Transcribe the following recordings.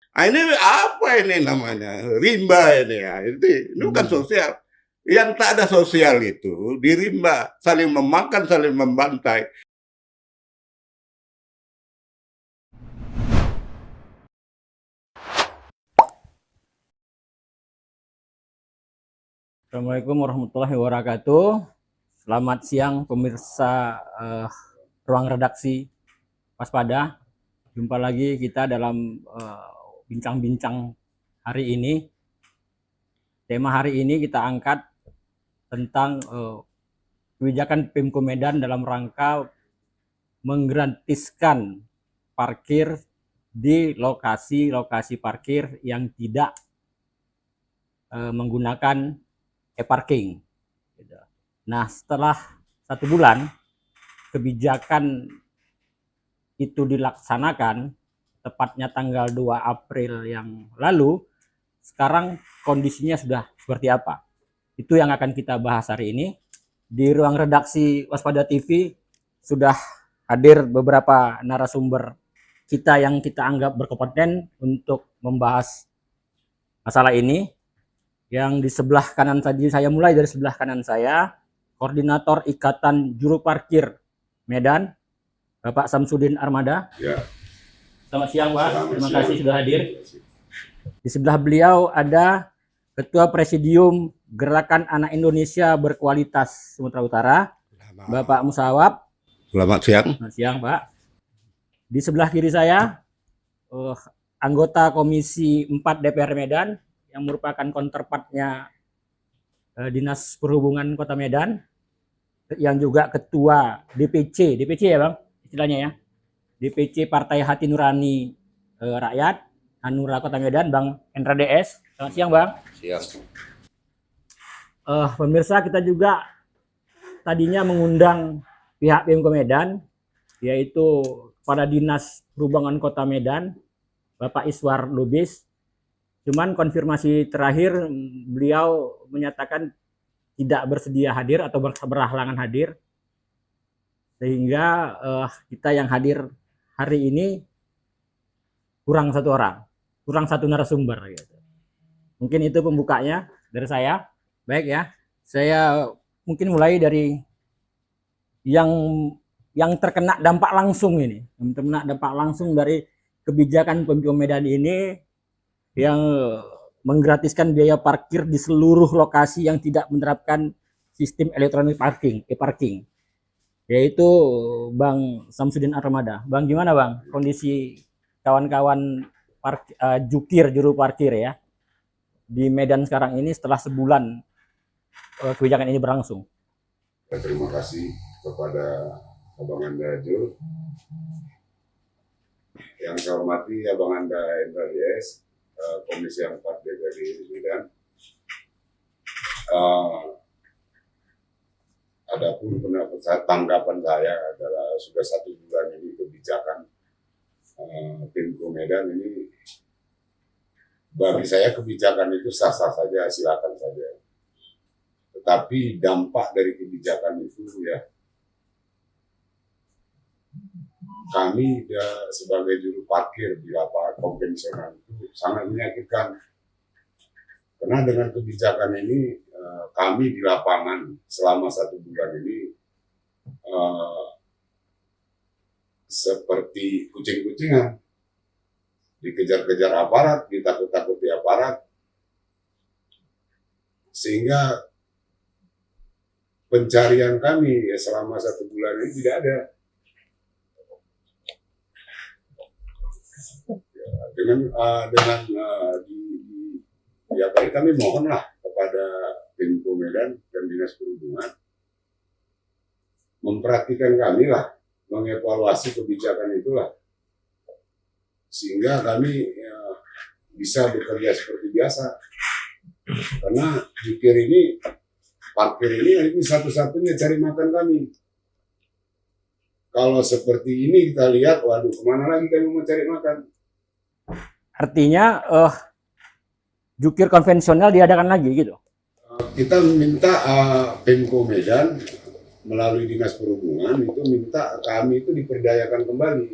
Ah, ini apa ini namanya? Rimba ini ya. Ini bukan sosial. Yang tak ada sosial itu di rimba, saling memakan, saling membantai. Assalamualaikum warahmatullahi wabarakatuh. Selamat siang pemirsa ruang redaksi Waspada. Jumpa lagi kita dalam bincang-bincang hari ini. Tema hari ini kita angkat tentang kebijakan Pemko Medan dalam rangka menggratiskan parkir di lokasi-lokasi parkir yang tidak menggunakan e-parking. Nah, setelah 1 bulan kebijakan itu dilaksanakan, tepatnya tanggal 2 April yang lalu, sekarang kondisinya sudah seperti apa? Itu yang akan kita bahas hari ini. Di ruang redaksi Waspada TV sudah hadir beberapa narasumber kita yang kita anggap berkompeten untuk membahas masalah ini. Yang di sebelah kanan tadi, saya mulai dari sebelah kanan saya, Koordinator Ikatan Juru Parkir Medan, Bapak Samsudin Armada. Ya. Selamat siang, Pak. Terima kasih sudah hadir. Di sebelah beliau ada Ketua Presidium Gerakan Anak Indonesia Berkualitas Sumatera Utara, Bapak Musawab. Selamat siang. Selamat siang, Pak. Di sebelah kiri saya, anggota Komisi 4 DPR Medan, yang merupakan counterpartnya Dinas Perhubungan Kota Medan, yang juga ketua DPC ya Bang, istilahnya ya, DPC Partai Hati Nurani Rakyat, Hanura Kota Medan, Bang Hendra DS. Selamat siang Bang. Siang. Pemirsa, kita juga tadinya mengundang pihak Pemko Medan, yaitu pada Dinas Perhubungan Kota Medan, Bapak Iswar Lubis. Cuman konfirmasi terakhir beliau menyatakan tidak bersedia hadir atau berhalangan hadir, sehingga kita yang hadir hari ini kurang 1 orang, kurang 1 narasumber gitu. Mungkin itu pembukanya dari saya. Baik ya, saya mungkin mulai dari yang terkena dampak langsung ini, yang terkena dampak langsung dari kebijakan Pemko Medan ini, yang menggratiskan biaya parkir di seluruh lokasi yang tidak menerapkan sistem elektronik parking, e-parking, yaitu Bang Samsudin Armada. Bang, gimana Bang kondisi kawan-kawan juru parkir ya di Medan sekarang ini setelah sebulan kebijakan ini berlangsung? Terima kasih kepada Abang Anda Jur. Yang saya hormati Abang Anda Hendra DS, Komisi 4 DPR Medan. Adapun tanggapan saya adalah sudah 1 bulan ini kebijakan Pemko Medan ini, bagi saya kebijakan itu sah-sah saja, silakan saja. Tetapi dampak dari kebijakan itu ya, kami sebagai juru parkir di lapangan konvensional itu sangat menyakitkan. Karena dengan kebijakan ini kami di lapangan selama 1 bulan ini seperti kucing-kucingan, dikejar-kejar aparat, ditakut-takuti aparat, sehingga pencarian kami ya selama 1 bulan ini tidak ada. Kami mohonlah kepada Pemko Medan dan Dinas Perhubungan memperhatikan kami lah, mengevaluasi kebijakan itulah, sehingga kami bisa bekerja seperti biasa. Karena jukir ini, parkir ini satu-satunya cari makan kami. Kalau seperti ini kita lihat, waduh, kemana lagi kami mau cari makan? Artinya jukir konvensional diadakan lagi gitu? Kita minta Pemko Medan melalui Dinas Perhubungan itu minta kami itu diperdayakan kembali.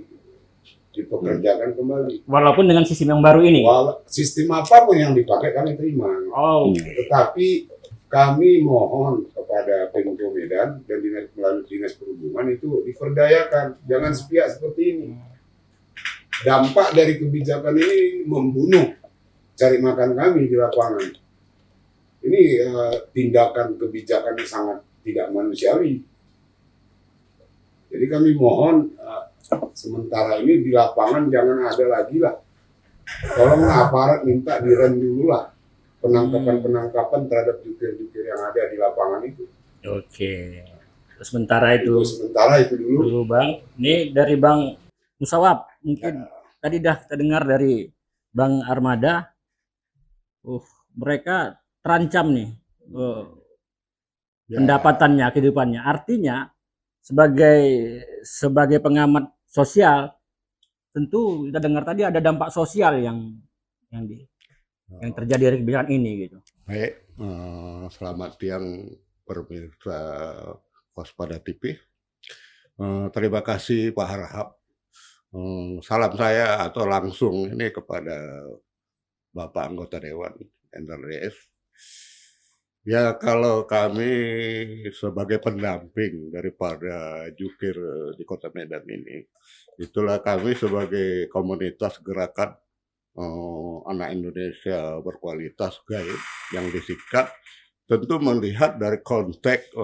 dipekerjakan kembali. Walaupun dengan sistem yang baru ini. Sistem apapun yang dipakai kami terima. Oh. Tetapi kami mohon kepada Pemko Medan dan melalui Dinas Perhubungan itu diperdayakan, jangan sepihak seperti ini. Dampak dari kebijakan ini membunuh cari makan kami di lapangan. Ini tindakan kebijakan yang sangat tidak manusiawi. Jadi kami mohon sementara ini di lapangan jangan ada lagi lah. Tolonglah aparat minta direm dulu lah penangkapan terhadap jukir-jukir yang ada di lapangan itu. Oke. Sementara itu dulu. Bang. Ini dari Bang Musawab. Mungkin tadi dah terdengar dari Bang Armada. Mereka terancam nih pendapatannya, kehidupannya. Artinya sebagai pengamat sosial, tentu kita dengar tadi ada dampak sosial yang terjadi dari kebijakan ini gitu. Baik, selamat siang pemirsa Waspada TV. Terima kasih Pak Harahap. Salam saya atau langsung ini kepada Bapak anggota Dewan NRDS. Ya, kalau kami sebagai pendamping daripada jukir di Kota Medan ini, itulah kami sebagai komunitas gerakan anak Indonesia berkualitas GAIB yang disikat, tentu melihat dari konteks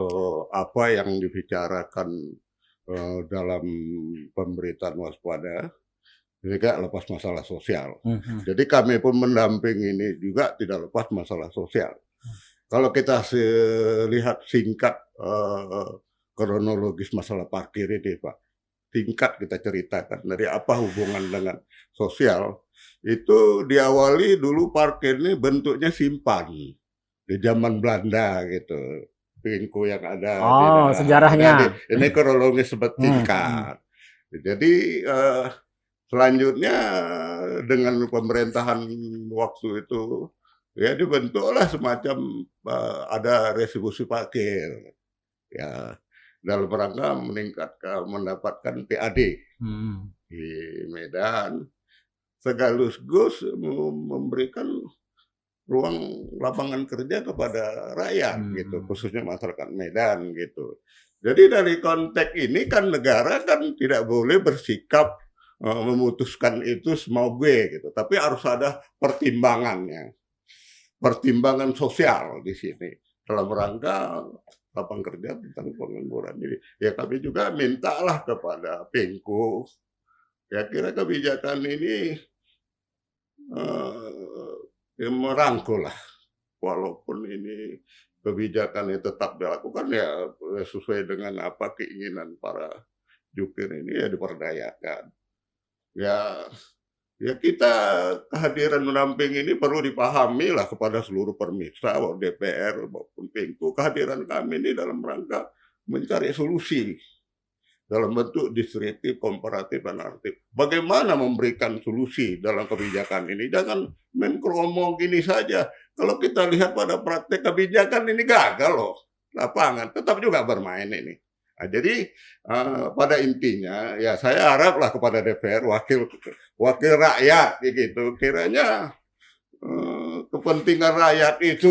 apa yang dibicarakan dalam pemberitaan Waspada, juga lepas masalah sosial. Jadi kami pun mendamping ini juga tidak lepas masalah sosial. Kalau kita lihat singkat kronologis masalah parkir ini, Pak, singkat kita ceritakan dari apa hubungan dengan sosial. Itu diawali dulu parkir ini bentuknya simpan di zaman Belanda gitu. Pingku yang ada. Sejarahnya. Ini kronologis singkat. Jadi selanjutnya dengan pemerintahan waktu itu ya dibentuklah semacam ada retribusi parkir ya dalam rangka mendapatkan PAD di Medan, sekaligus memberikan ruang lapangan kerja kepada rakyat gitu, khususnya masyarakat Medan gitu. Jadi dari konteks ini kan negara kan tidak boleh bersikap memutuskan itu semau gue gitu, tapi harus ada pertimbangannya. Pertimbangan sosial di sini dalam rangka lapangan kerja tentang pengangguran ini. Ya kami juga mintalah kepada Pemko, ya kira kebijakan ini merangkul lah, walaupun ini kebijakan yang tetap dilakukan ya sesuai dengan apa keinginan para jukir ini ya diperdayakan. Ya kita kehadiran mendamping ini perlu dipahami lah kepada seluruh pemirsa, DPR maupun Pemko. Kehadiran kami ini dalam rangka mencari solusi dalam bentuk deskriptif, komparatif, analitik. Bagaimana memberikan solusi dalam kebijakan ini? Jangan main ngomong gini saja. Kalau kita lihat pada praktek kebijakan ini gagal loh. Lapangan tetap juga bermain ini. Nah, jadi pada intinya ya saya haraplah kepada DPR wakil rakyat gitu, kiranya kepentingan rakyat itu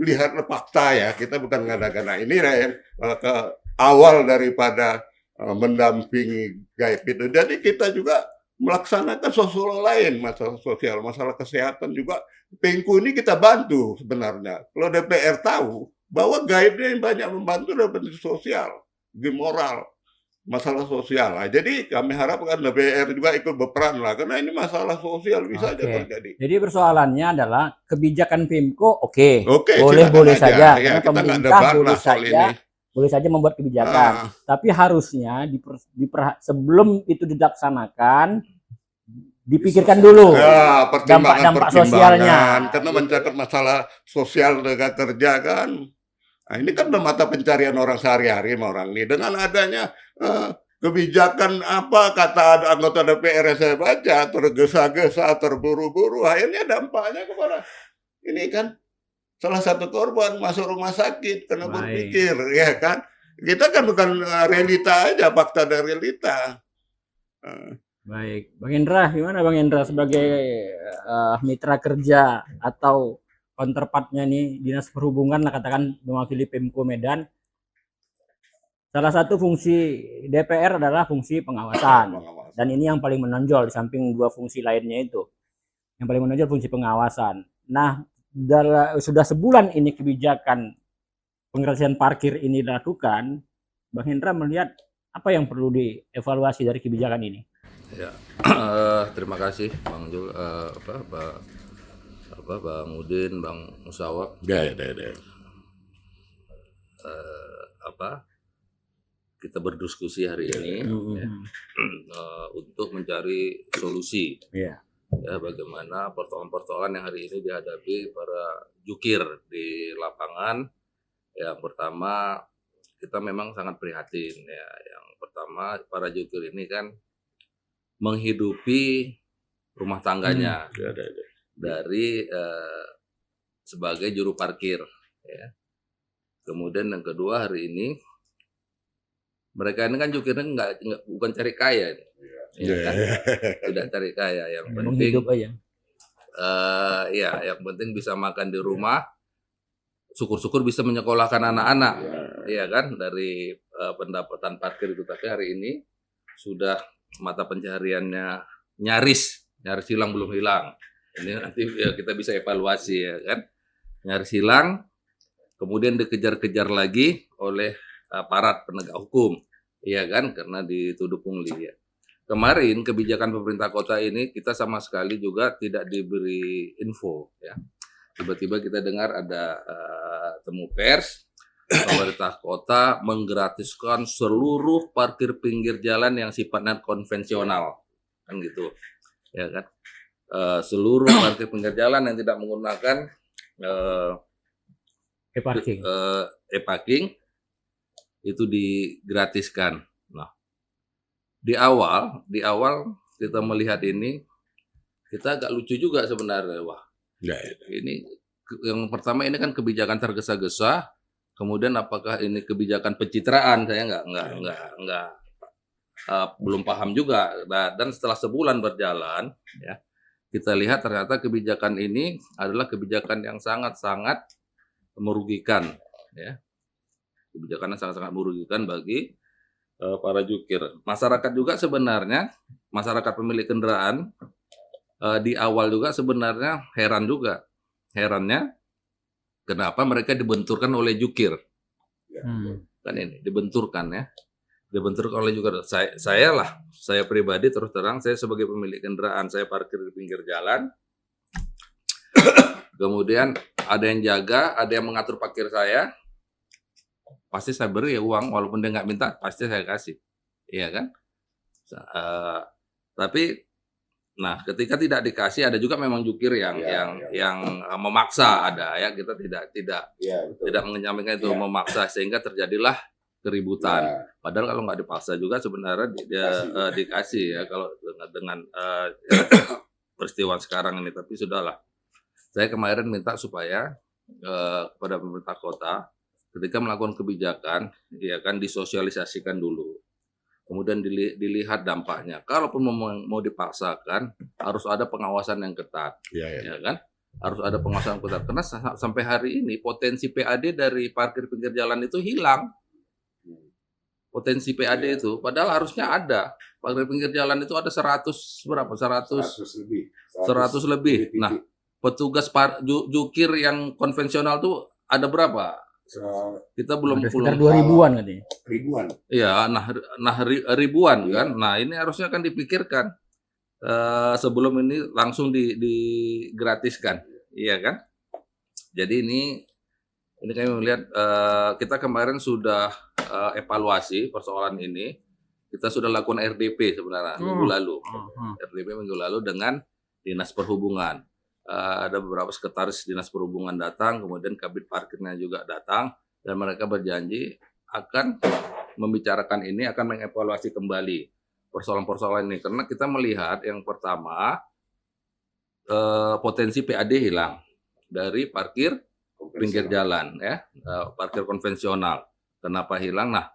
lihat fakta ya, kita bukan ngada-ngada ini ke awal daripada mendampingi GAIB itu. Jadi kita juga melaksanakan sosial lain, masalah sosial, masalah kesehatan juga. Pemko ini kita bantu sebenarnya. Kalau DPR tahu bahwa GAIB ini banyak membantu dalam bentuk sosial, moral, masalah sosial. Nah, jadi kami harapkan DPR juga ikut berperan lah, karena ini masalah sosial bisa aja terjadi. Jadi persoalannya adalah kebijakan Pemko boleh saja, ya, karena pemerintah boleh saja membuat kebijakan. Tapi harusnya sebelum itu dilaksanakan dipikirkan dulu dampak sosialnya. Karena mencakup masalah sosial tenaga kerja kan. Nah, ini kan mata pencarian orang sehari-hari orang ini. Dengan adanya kebijakan apa kata anggota DPR yang saya baca, tergesa-gesa, terburu-buru, akhirnya dampaknya kepada ini kan salah satu korban masuk rumah sakit karena berpikir, ya kan. Kita kan bukan realita aja, fakta dan realita. Baik, Bang Indra, gimana Bang Indra sebagai mitra kerja atau counterpartnya nih Dinas Perhubungan lah katakan mewakili Pemko Medan. Salah satu fungsi DPR adalah fungsi pengawasan dan ini yang paling menonjol di samping dua fungsi lainnya itu. Yang paling menonjol fungsi pengawasan. Nah, sudah sebulan ini kebijakan penggratisan parkir ini dilakukan, Bang Hendra melihat apa yang perlu dievaluasi dari kebijakan ini? Ya, terima kasih Bang Jul, Bang Udin, Bang Musawak, Ya. kita berdiskusi hari ini ya, untuk mencari solusi Iya. ya bagaimana persoalan-persoalan yang hari ini dihadapi para jukir di lapangan. Yang pertama kita memang sangat prihatin ya. Yang pertama para jukir ini kan menghidupi rumah tangganya dari sebagai juru parkir ya. Kemudian yang kedua hari ini mereka ini kan jukirnya bukan cari kaya ya kan? Tidak cari kaya, yang penting Hidup aja. ya yang penting bisa makan di rumah, syukur-syukur bisa menyekolahkan anak-anak ya kan dari pendapatan parkir itu. Tapi hari ini sudah mata pencahariannya nyaris hilang, belum hilang. Ini nanti ya kita bisa evaluasi ya kan. Nyaris hilang, kemudian dikejar-kejar lagi oleh aparat penegak hukum, ya kan, karena dituduh pungli ya. Kemarin kebijakan pemerintah kota ini kita sama sekali juga tidak diberi info ya. Tiba-tiba kita dengar ada temu pers, pemerintah kota menggratiskan seluruh parkir pinggir jalan yang sifatnya konvensional, kan gitu, ya kan. Seluruh parkir pinggir jalan yang tidak menggunakan e-parking itu digratiskan. Nah, di awal kita melihat ini, kita agak lucu juga sebenarnya. Wah, ini yang pertama ini kan kebijakan tergesa-gesa. Kemudian apakah ini kebijakan pencitraan? Saya nggak belum paham juga. Dan setelah sebulan berjalan, ya kita lihat ternyata kebijakan ini adalah kebijakan yang sangat-sangat merugikan, ya. Kebijakan yang sangat-sangat merugikan bagi para jukir. Masyarakat juga sebenarnya, masyarakat pemilik kendaraan di awal juga sebenarnya heran juga. Herannya kenapa mereka dibenturkan oleh jukir. Kan ini dibenturkan ya. Dibenturkan oleh jukir. Saya pribadi terus terang, saya sebagai pemilik kendaraan, saya parkir di pinggir jalan. Kemudian ada yang jaga, ada yang mengatur parkir saya. Pasti saya beri ya uang, walaupun dia nggak minta, pasti saya kasih, iya kan? Tapi, nah ketika tidak dikasih, ada juga memang jukir yang memaksa, ada ya, kita tidak menyampaikan itu memaksa, sehingga terjadilah keributan. Padahal kalau nggak dipaksa juga sebenarnya dikasih ya, kalau dengan peristiwa sekarang ini. Tapi sudahlah, saya kemarin minta supaya kepada pemerintah kota, ketika melakukan kebijakan, ya kan disosialisasikan dulu, kemudian dilihat dampaknya. Kalaupun mau dipaksakan, harus ada pengawasan yang ketat, ya kan? Harus ada pengawasan yang ketat. Karena sampai hari ini potensi PAD dari parkir pinggir jalan itu hilang. Potensi PAD itu, padahal harusnya ada. Parkir pinggir jalan itu ada 100 lebih. Nah, petugas jukir yang konvensional tuh ada berapa? Kita belum sekitar 2.000-an katanya. Ribuan. Iya, ribuan kan. Nah, ini harusnya kan dipikirkan sebelum ini langsung digratiskan. Iya kan? Jadi ini kami melihat kita kemarin sudah evaluasi persoalan ini. Kita sudah lakukan RDP sebenarnya minggu lalu. RDP minggu lalu dengan Dinas Perhubungan. Ada beberapa sekretaris Dinas Perhubungan datang, kemudian Kabid Parkirnya juga datang, dan mereka berjanji akan membicarakan ini, akan mengevaluasi kembali persoalan-persoalan ini. Karena kita melihat yang pertama, potensi PAD hilang dari parkir pinggir jalan, ya, parkir konvensional. Kenapa hilang? Nah,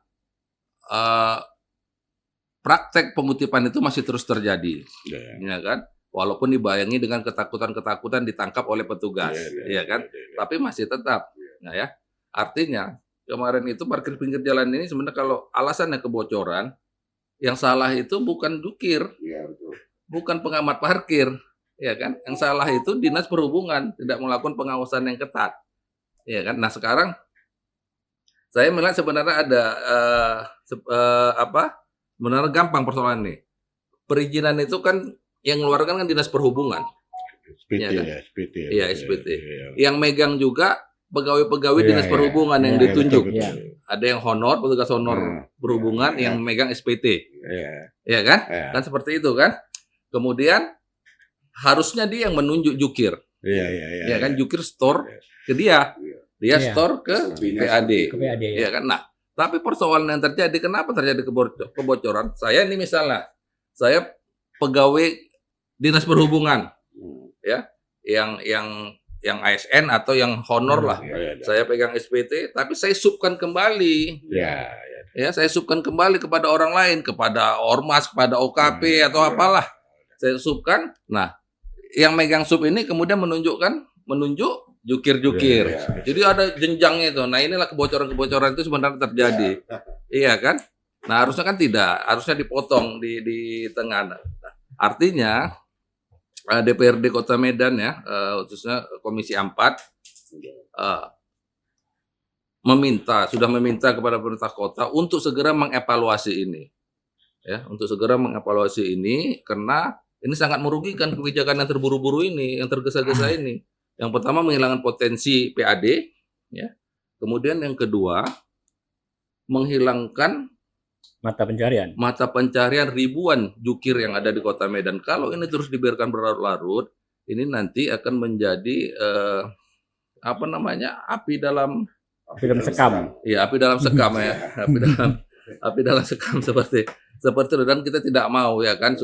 praktek pengutipan itu masih terus terjadi, Ya. ya kan? Walaupun dibayangi dengan ketakutan-ketakutan ditangkap oleh petugas, ya kan? Tapi masih tetap, nah ya. Artinya kemarin itu parkir pinggir jalan ini sebenarnya kalau alasannya kebocoran, yang salah itu bukan jukir, Iya, betul. bukan pengamat parkir, ya kan? Yang salah itu dinas perhubungan tidak melakukan pengawasan yang ketat, ya kan? Nah sekarang saya melihat sebenarnya ada sebenarnya gampang persoalan ini. Perizinan itu kan yang mengeluarkan kan dinas perhubungan, SPT Iya kan? ya, SPT. Iya, SPT. Iya. yang megang juga pegawai-pegawai Iya, dinas iya. perhubungan yang Iya, ditunjuk. betul, Iya. betul. Ada yang honor, petugas honor Hmm. perhubungan Iya. yang megang SPT, Iya. ya kan? Iya. Kan seperti itu kan? Kemudian harusnya dia yang menunjuk jukir, Iya, iya, iya. ya kan? Jukir store ke dia, dia Iya. store ke Sopinya PAD, seperti Ke PAD ya. ya kan? Nah, tapi persoalan yang terjadi, kenapa terjadi kebocoran? Saya ini misalnya, saya pegawai dinas perhubungan, Hmm. yang ASN atau yang honor lah. Iya, iya. Saya pegang SPT, tapi saya subkan kembali. Iya, iya. Ya, saya subkan kembali kepada orang lain, kepada ormas, kepada OKP atau apalah. Saya subkan. Nah, yang megang sub ini kemudian menunjuk jukir-jukir. Iya, iya. Jadi ada jenjangnya itu. Nah, inilah kebocoran-kebocoran itu sebenarnya terjadi. Iya kan? Nah, harusnya kan tidak, harusnya dipotong di tengah. Nah, artinya DPRD Kota Medan ya, khususnya Komisi 4 sudah meminta kepada pemerintah kota untuk segera mengevaluasi ini. Ya, untuk segera mengevaluasi ini karena ini sangat merugikan kebijakan yang terburu-buru ini, yang tergesa-gesa ini. Yang pertama menghilangkan potensi PAD, ya. Kemudian yang kedua menghilangkan mata pencarian ribuan jukir yang ada di Kota Medan. Kalau ini terus dibiarkan berlarut-larut, ini nanti akan menjadi api dalam sekam. ya, api dalam sekam ya, api dalam sekam seperti itu. Dan kita tidak mau ya kan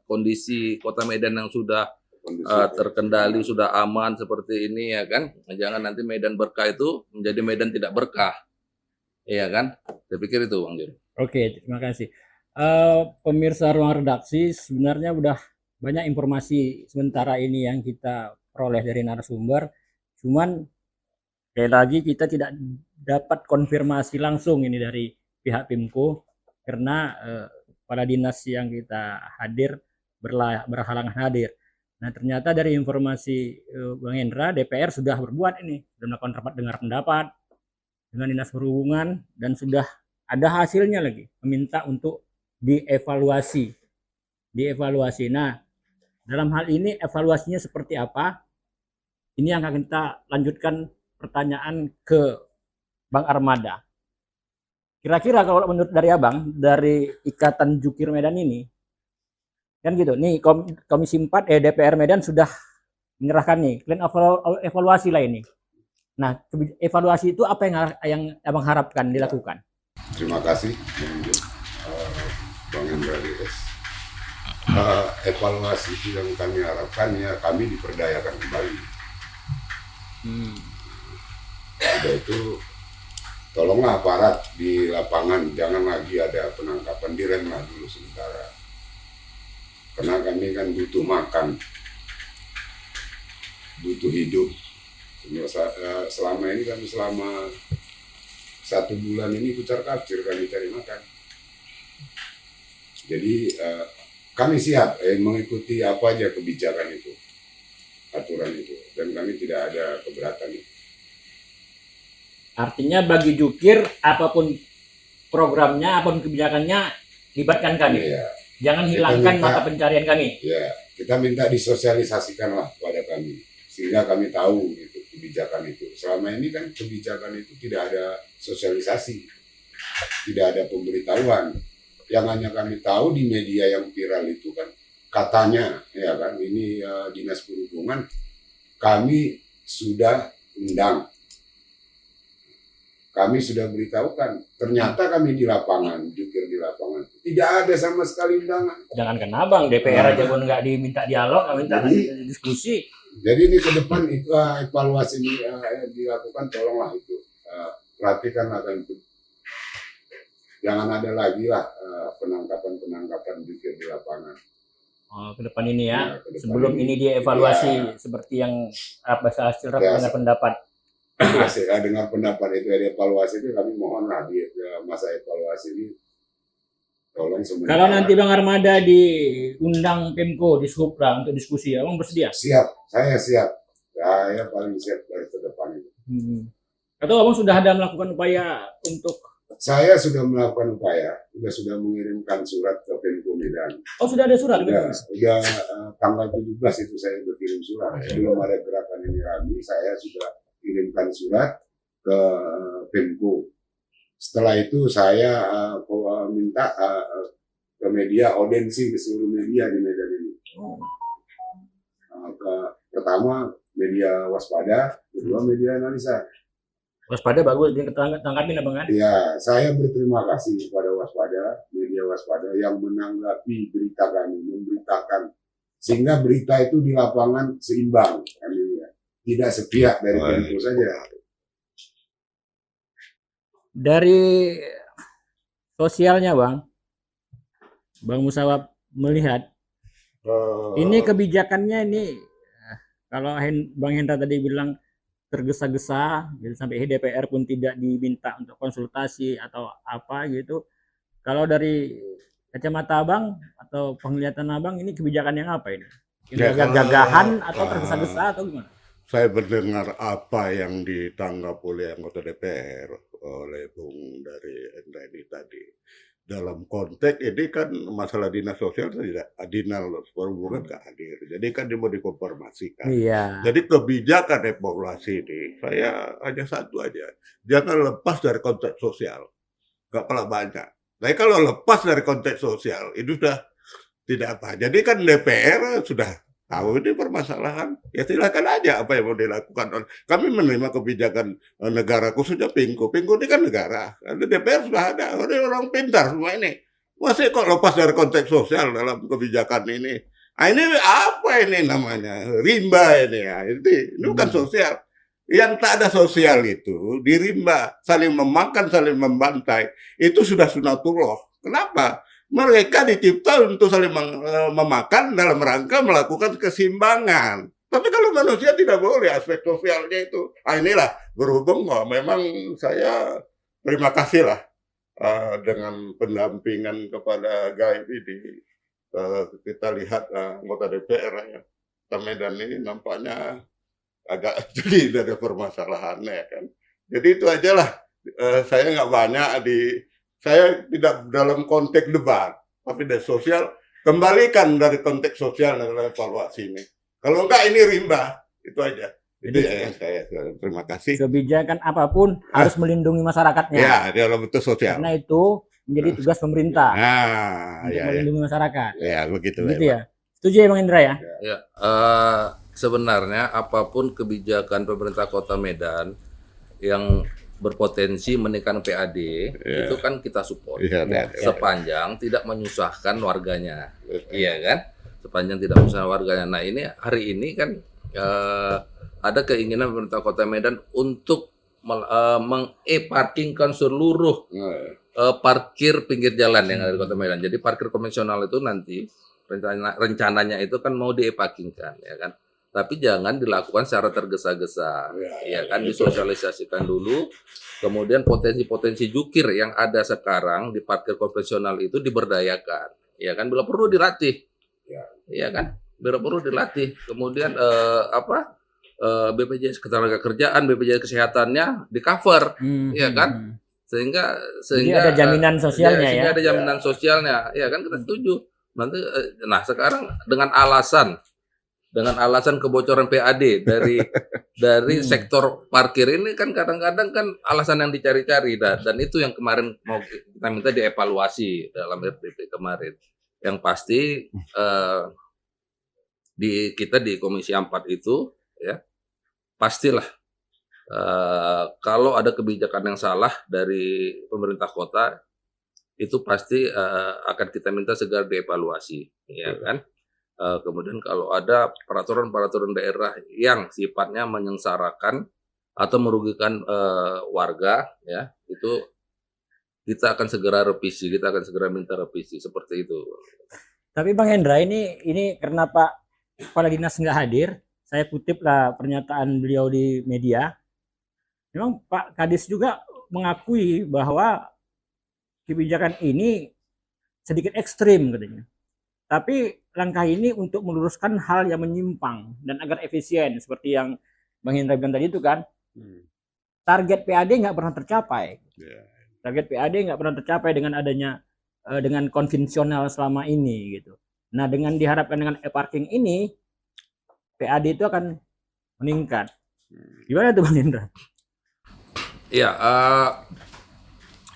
kondisi Kota Medan yang sudah terkendali, sudah aman seperti ini ya kan. Jangan nanti Medan berkah itu menjadi Medan tidak berkah. Iya kan? Saya pikir itu Bang Jun. Oke, terima kasih. Pemirsa Ruang Redaksi, sebenarnya udah banyak informasi sementara ini yang kita peroleh dari narasumber. Cuman sekali lagi kita tidak dapat konfirmasi langsung ini dari pihak PIMCO karena kepala dinas yang kita hadir berhalangan hadir. Nah, ternyata dari informasi Bang Hendra, DPR sudah berbuat ini, sudah melakukan rapat dengar pendapat dengan dinas perhubungan dan sudah ada hasilnya lagi, meminta untuk dievaluasi. Nah, dalam hal ini evaluasinya seperti apa? Ini yang akan kita lanjutkan pertanyaan ke Bang Armada. Kira-kira kalau menurut dari Abang, dari Ikatan Jukir Medan ini, kan gitu, nih Komisi 4 DPR Medan sudah menyerahkan nih, kalian evaluasi lah ini. Nah, evaluasi itu apa yang Abang harapkan dilakukan? Terima kasih, Bang Hendra Lires. Evaluasi itu yang kami harapkan ya kami diperdayakan kembali. Udah itu, tolonglah aparat di lapangan, jangan lagi ada penangkapan, diremlah dulu sementara. Karena kami kan butuh makan, butuh hidup. Selama ini kami selama 1 bulan ini kucar-kacir kami cari makan. Jadi kami siap mengikuti apa aja kebijakan itu, aturan itu, dan kami tidak ada keberatan. Artinya bagi jukir apapun programnya, apapun kebijakannya, libatkan kami. Ya, Jangan hilangkan minta, mata pencarian kami. ya, kita minta disosialisasikanlah kepada kami sehingga kami tahu gitu kebijakan itu. Selama ini kan kebijakan itu tidak ada sosialisasi, tidak ada pemberitahuan. Yang hanya kami tahu di media yang viral itu kan katanya ya kan ini dinas perhubungan kami sudah undang, kami sudah beritahukan. Ternyata kami di lapangan, jukir di lapangan tidak ada sama sekali undangan. Jangan kena Abang, DPR aja pun nggak diminta dialog, nggak minta diskusi. Jadi ini ke depan itu evaluasi ini dilakukan, tolonglah itu perhatikanlah kan itu. Jangan ada lagi lah penangkapan praktek di lapangan. Oh, ke depan ini ya. Ya, ke depan Sebelum ini dievaluasi ya, seperti yang bahasa hasil Ya, dengan pendapat. dengar pendapat itu dari evaluasi itu kami mohonlah di masa evaluasi ini tolong sementara. Kalau nanti Bang Armada diundang Pemko di Supra untuk diskusi, Abang bersedia? Siap, saya paling siap dari ke depan itu. Atau Abang sudah ada melakukan upaya untuk? Saya sudah melakukan upaya, sudah mengirimkan surat ke Pemko Medan. Oh, sudah ada surat? Udah tanggal 17 itu saya berkirim surat. Belum ada gerakan ini lagi, saya sudah kirimkan surat ke Pemko. Setelah itu saya minta ke media, audensi ke seluruh media di Medan ini. Pertama media Waspada, kedua media Analisa. Waspada bagus, dia tangkapin Abang kan? Ya, saya berterima kasih kepada Waspada, media Waspada yang menanggapi berita kami, memberitakan sehingga berita itu di lapangan seimbang, kan ini ya. Tidak sepihak dari Pemko saja. Dari sosialnya Bang Musawab melihat ini kebijakannya ini, kalau Bang Hendra tadi bilang tergesa-gesa, jadi sampai DPR pun tidak diminta untuk konsultasi atau apa gitu. Kalau dari kacamata Abang atau penglihatan Abang, ini kebijakan yang apa ini? Gagah-gagahan atau tergesa-gesa atau gimana? Saya mendengar apa yang ditanggap oleh anggota DPR oleh Bung dari NTNI tadi. Dalam konteks ini kan masalah dinas sosial tidak, dinas perhubungan nggak hadir. Jadi kan dia mau dikonfirmasikan. Iya. Jadi kebijakan evaluasi ini saya hanya satu aja, jangan lepas dari konteks sosial. Nggak pernah banyak. Tapi kalau lepas dari konteks sosial itu sudah tidak apa. Jadi kan DPR sudah tahu ini permasalahan, ya silakan aja apa yang mau dilakukan. Kami menerima kebijakan negara, khususnya Pemko. Pemko ini kan negara, DPR sudah ada, orang pintar semua ini. Masih kok lepas dari konteks sosial dalam kebijakan ini? Nah, ini apa ini namanya? Rimba ini ya. Ini bukan sosial. Yang tak ada sosial itu di rimba, saling memakan, saling membantai. Itu sudah sunatullah. Kenapa? Mereka dicipta untuk saling memakan dalam rangka melakukan keseimbangan. Tapi kalau manusia tidak boleh aspek sosialnya itu. Nah, inilah berhubung memang saya terima kasih lah dengan pendampingan kepada Gaib ini. Kita lihat anggota DPR ya, Medan ini nampaknya agak jeli dari permasalahannya kan. Jadi itu aja lah. Saya nggak banyak saya tidak dalam konteks debat, tapi dari sosial, kembalikan dari konteks sosial dalam evaluasi ini. Kalau enggak ini rimba, itu aja. Itu yang saya terima kasih. Kebijakan apapun harus melindungi masyarakatnya. Ya, dalam bentuk sosial. Karena itu menjadi tugas pemerintah untuk melindungi masyarakat. Ya, begitu. Gitu ya. Setuju ya Bang Indra ya? Ya, sebenarnya apapun kebijakan pemerintah Kota Medan yang berpotensi menekan PAD, itu kan kita support. Sepanjang tidak menyusahkan warganya. Iya kan? Sepanjang tidak menyusahkan warganya. Nah, ini hari ini kan ada keinginan pemerintah Kota Medan untuk meng-parkingkan seluruh parkir pinggir jalan yang ada di Kota Medan. Jadi parkir konvensional itu nanti rencananya itu kan mau di-parkingkan, ya kan? Tapi jangan dilakukan secara tergesa-gesa, ya kan, disosialisasikan dulu. Kemudian potensi-potensi jukir yang ada sekarang di parkir konvensional itu diberdayakan, ya kan, bila perlu dilatih, ya kan, bila perlu dilatih. Kemudian BPJS Ketenagakerjaan, BPJS Kesehatannya di cover, ya kan, sehingga ada jaminan sosialnya ya. Ada jaminan sosialnya, ya kan, kita setuju. Nanti, nah sekarang dengan alasan kebocoran PAD dari sektor parkir ini kan kadang-kadang kan alasan yang dicari-cari dan itu yang kemarin mau kita minta dievaluasi dalam RDP kemarin. Yang pasti kita di Komisi 4 itu ya pastilah kalau ada kebijakan yang salah dari pemerintah kota itu pasti akan kita minta segera dievaluasi, ya kan? Kemudian kalau ada peraturan-peraturan daerah yang sifatnya menyengsarakan atau merugikan warga, ya itu kita akan segera revisi, kita akan segera minta revisi seperti itu. Tapi Bang Hendra, ini karena Pak Kepala Dinas nggak hadir, saya kutip lah pernyataan beliau di media. Memang Pak Kadis juga mengakui bahwa kebijakan ini sedikit ekstrim katanya. Tapi langkah ini untuk meluruskan hal yang menyimpang dan agar efisien seperti yang Bang Hendra bilang tadi itu kan. Target PAD nggak pernah tercapai. Target PAD nggak pernah tercapai dengan adanya dengan konvensional selama ini gitu. Nah, dengan diharapkan dengan e-parking ini PAD itu akan meningkat. Gimana tuh Bang Hendra? Iya,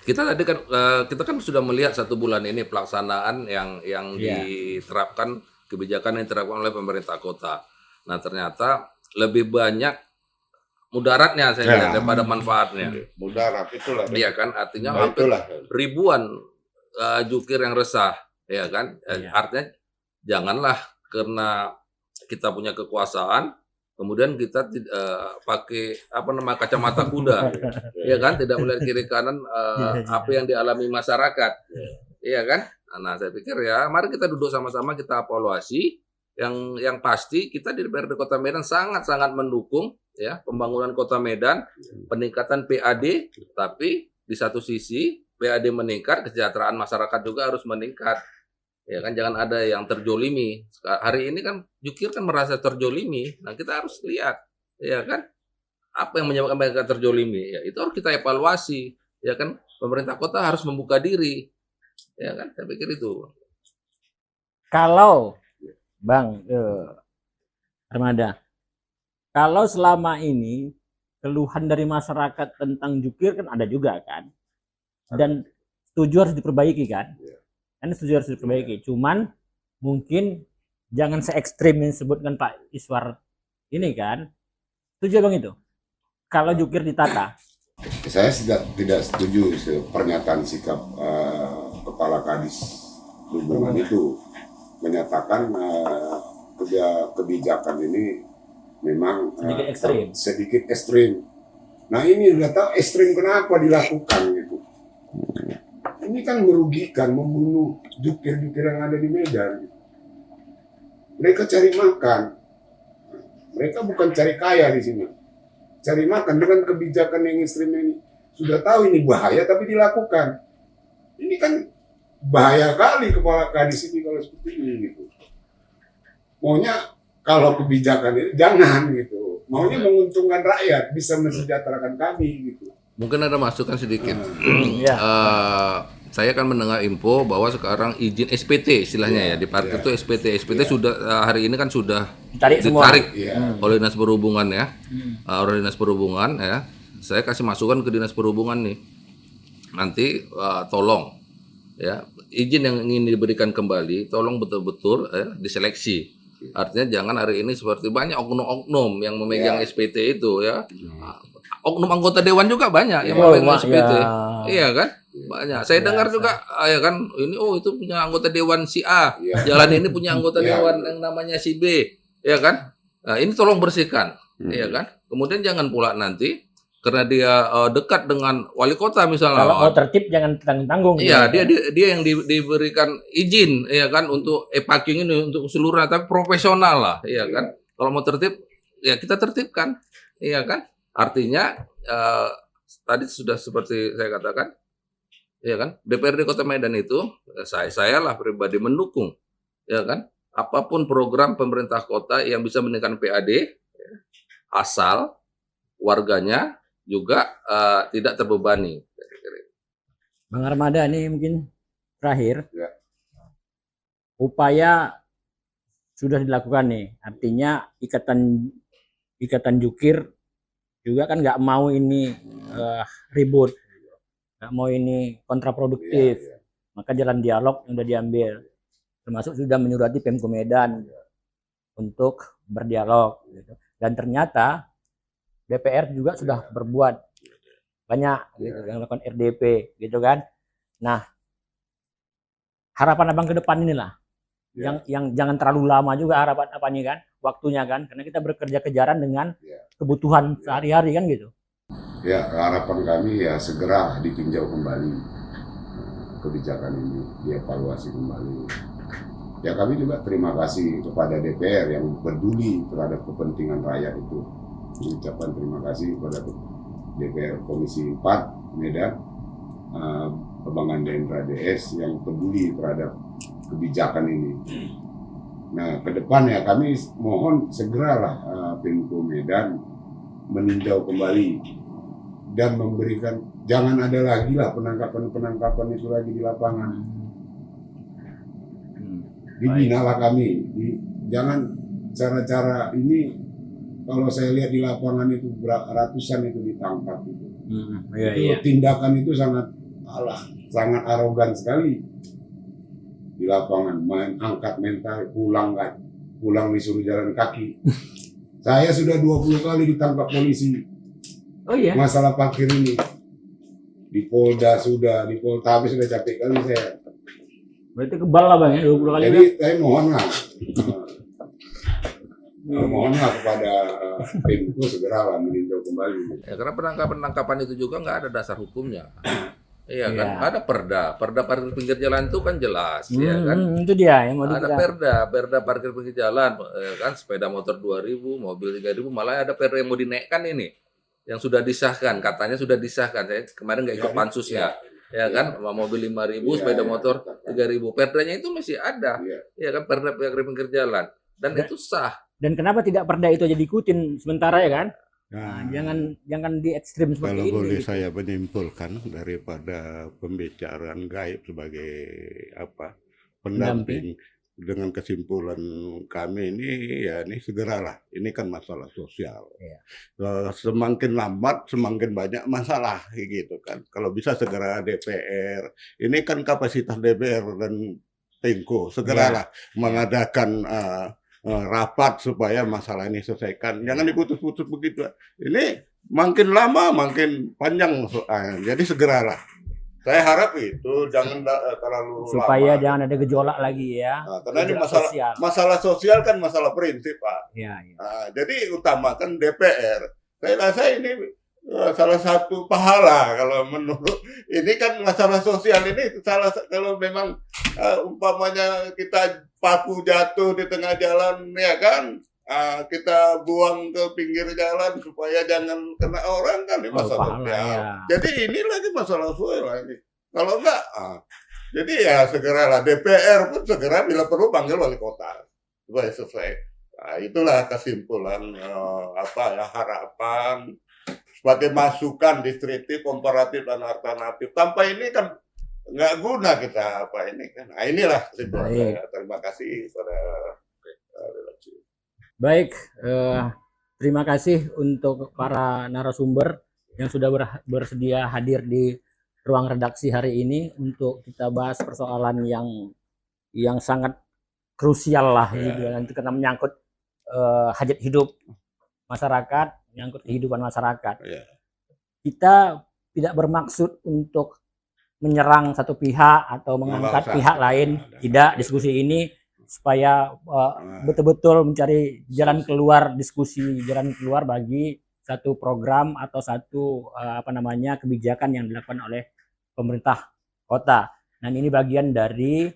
kita tadi kan kita kan sudah melihat 1 bulan ini pelaksanaan yang Iya. diterapkan, kebijakan yang diterapkan oleh pemerintah kota. Nah, ternyata lebih banyak mudaratnya saya lihat daripada manfaatnya. Mudarat itulah. Iya kan, artinya Nah, hampir itulah. ribuan jukir yang resah, ya kan? Iya. Artinya janganlah karena kita punya kekuasaan, kemudian kita pakai kacamata kuda, ya kan? Tidak melihat kiri kanan apa yang dialami masyarakat, iya kan? Nah, saya pikir ya, mari kita duduk sama-sama kita evaluasi. Yang pasti kita di DPRD Kota Medan sangat-sangat mendukung ya pembangunan Kota Medan, peningkatan PAD, tapi di satu sisi PAD meningkat, kesejahteraan masyarakat juga harus meningkat. Ya kan, jangan ada yang terjolimi. Hari ini kan jukir kan merasa terjolimi. Nah, kita harus lihat ya kan apa yang menyebabkan mereka terjolimi. Ya, itu harus kita evaluasi. Ya kan, pemerintah kota harus membuka diri. Ya kan, saya pikir itu. Kalau Bang Armada, kalau selama ini keluhan dari masyarakat tentang jukir kan ada juga kan, dan setuju harus diperbaiki kan, setuju harus diperbaiki. Cuman mungkin jangan se ekstrim yang disebutkan Pak Iswar ini kan, setuju Bang itu? Kalau jukir ditata. Saya tidak setuju pernyataan sikap Kepala Kadis Perhubungan itu menyatakan kebijakan ini memang sedikit ekstrim. Nah, ini udah tahu ekstrim kenapa dilakukan gitu. Ini kan merugikan, membunuh jukir-jukir yang ada di Medan. Mereka cari makan. Mereka bukan cari kaya di sini. Cari makan dengan kebijakan yang ekstrim ini. Sudah tahu ini bahaya tapi dilakukan. Ini kan bahaya kali Kepala Kadis ini kalau seperti ini gitu. Maunya kalau kebijakan ini jangan gitu. Maunya menguntungkan rakyat, bisa mensejahterakan kami gitu. Mungkin ada masukan sedikit. Ya. Saya kan mendengar info bahwa sekarang izin SPT istilahnya ya di parkir itu SPT sudah hari ini kan sudah ditarik oleh Dinas Perhubungan ya. Oleh Dinas Perhubungan ya. Saya kasih masukan ke Dinas Perhubungan nih. Nanti tolong ya, izin yang ingin diberikan kembali tolong betul-betul diseleksi. Artinya jangan hari ini seperti banyak oknum-oknum yang memegang SPT itu ya. Oknum anggota dewan juga banyak yang memegang SPT. Iya kan? Banyak. Saya dengar juga ya kan, ini itu punya anggota dewan si A. Jalan ini punya anggota dewan yang namanya si B. Ya kan? Nah, ini tolong bersihkan. Iya kan? Kemudian jangan pula nanti karena dia dekat dengan wali kota misalnya. Kalau mau tertib jangan tanggung-tanggung. Iya, dia yang diberikan izin ya kan untuk e-parking ini untuk keseluruhan, tapi profesional lah, iya kan. Kalau mau tertib ya kita tertibkan. Iya kan? Artinya tadi sudah seperti saya katakan, ya kan, DPRD Kota Medan itu saya lah pribadi mendukung, ya kan, apapun program pemerintah kota yang bisa meningkatkan PAD, asal warganya juga tidak terbebani. Bang Armada, ini mungkin terakhir. Ya. Upaya sudah dilakukan nih, artinya ikatan jukir juga kan nggak mau ini ribut, nggak mau ini kontraproduktif, maka jalan dialog yang sudah diambil, termasuk sudah menyurati Pemko Medan untuk berdialog, gitu. Dan ternyata DPR juga sudah berbuat banyak, gitu, yang melakukan RDP, gitu kan. Nah, harapan abang ke depan inilah, yang jangan terlalu lama juga harapan apanya kan, waktunya kan, karena kita bekerja kejaran dengan kebutuhan sehari-hari kan gitu. Ya, harapan kami ya segera ditinjau kembali kebijakan ini, dievaluasi kembali. Ya kami juga terima kasih kepada DPR yang peduli terhadap kepentingan rakyat itu. Mengucapkan terima kasih kepada DPR Komisi 4 Medan, Abang Andendra DS yang peduli terhadap kebijakan ini. Nah, ke depan ya kami mohon segeralah Pemko Medan meninjau kembali dan memberikan, jangan ada lagi lah penangkapan itu lagi di lapangan. Dibinalah kami, jangan cara-cara ini. Kalau saya lihat di lapangan itu ratusan itu ditangkap itu. Tindakan itu sangat arogan sekali di lapangan, main angkat mental, pulang disuruh jalan kaki. Saya sudah 20 kali ditangkap polisi. Oh iya. Masalah parkir ini di Polda sudah, di Poltabes sudah capek kali saya. Berarti kebal lah Bang ya 20 kali. Jadi saya mohonlah kepada Pemko segeralah meninjau kembali. Ya, karena penangkapan itu juga nggak ada dasar hukumnya. Iya kan, Iya. ada perda parkir pinggir jalan itu kan jelas, ya kan. Itu dia yang mau Ada perda parkir pinggir jalan, kan sepeda motor 2.000, mobil 3.000, malah ada perda yang mau dinaikkan ini, yang sudah disahkan, katanya sudah disahkan. Saya kemarin nggak ikut pansusnya, ya kan, mobil 5.000, sepeda motor 3.000, perdanya itu masih ada, ya kan, perda parkir pinggir jalan, dan itu sah. Dan kenapa tidak perda itu aja diikutin sementara ya kan? Nah, Jangan di ekstrim seperti kalau ini. boleh gitu. saya menyimpulkan daripada pembicaraan gaib sebagai pendamping, dengan kesimpulan kami ini ya ini segeralah, ini kan masalah sosial. Iya. Semakin lambat semakin banyak masalah gitu kan. Kalau bisa segera DPR, ini kan kapasitas DPR dan Pemko segeralah mengadakan rapat supaya masalah ini selesaikan. Jangan diputus-putus begitu. Ini makin lama makin panjang soalnya. Jadi segeralah. Saya harap itu jangan terlalu Supaya lama. jangan ada gejolak lagi ya. Nah, karena ini Gejolak sosial. masalah sosial kan masalah prinsip, Pak. Iya. Nah, jadi utamakan DPR. Saya rasa ini salah satu pahala kalau menurut ini kan masalah sosial ini kalau memang umpamanya kita paku jatuh di tengah jalan ya kan, kita buang ke pinggir jalan supaya jangan kena orang kan ini masalah sosial. Ya. Jadi ini lagi masalah sosial ini. Kalau enggak, jadi ya segeralah DPR pun segera bila perlu panggil wali kota supaya selesai. Nah, itulah kesimpulan harapan sebagai masukan deskriptif, komparatif dan alternatif. Tanpa ini kan nggak guna kita ini kan. Nah, inilah kesimpulan saya. Terima kasih pada redaksi. Baik, terima kasih untuk para narasumber yang sudah bersedia hadir di ruang redaksi hari ini untuk kita bahas persoalan yang sangat krusial lah gitu kan, karena menyangkut hajat hidup masyarakat, menyangkut kehidupan masyarakat. Kita tidak bermaksud untuk menyerang satu pihak atau mengangkat pihak lain, tidak. Diskusi ini supaya betul-betul mencari jalan keluar, diskusi jalan keluar bagi satu program atau satu kebijakan yang dilakukan oleh pemerintah kota. Dan ini bagian dari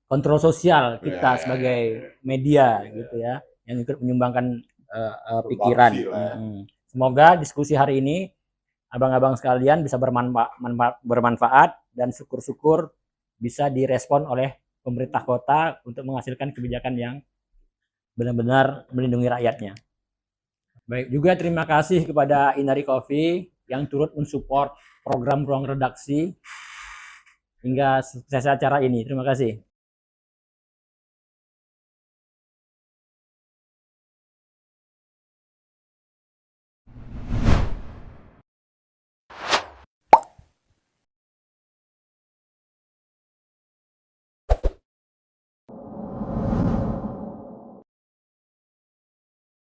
kontrol sosial kita sebagai media gitu ya, yang ikut menyumbangkan pikiran. Semoga diskusi hari ini abang-abang sekalian bisa bermanfaat dan syukur-syukur bisa direspon oleh pemerintah kota untuk menghasilkan kebijakan yang benar-benar melindungi rakyatnya. Baik, juga terima kasih kepada Inari Coffee yang turut mensupport program ruang redaksi hingga sukses acara ini. Terima kasih.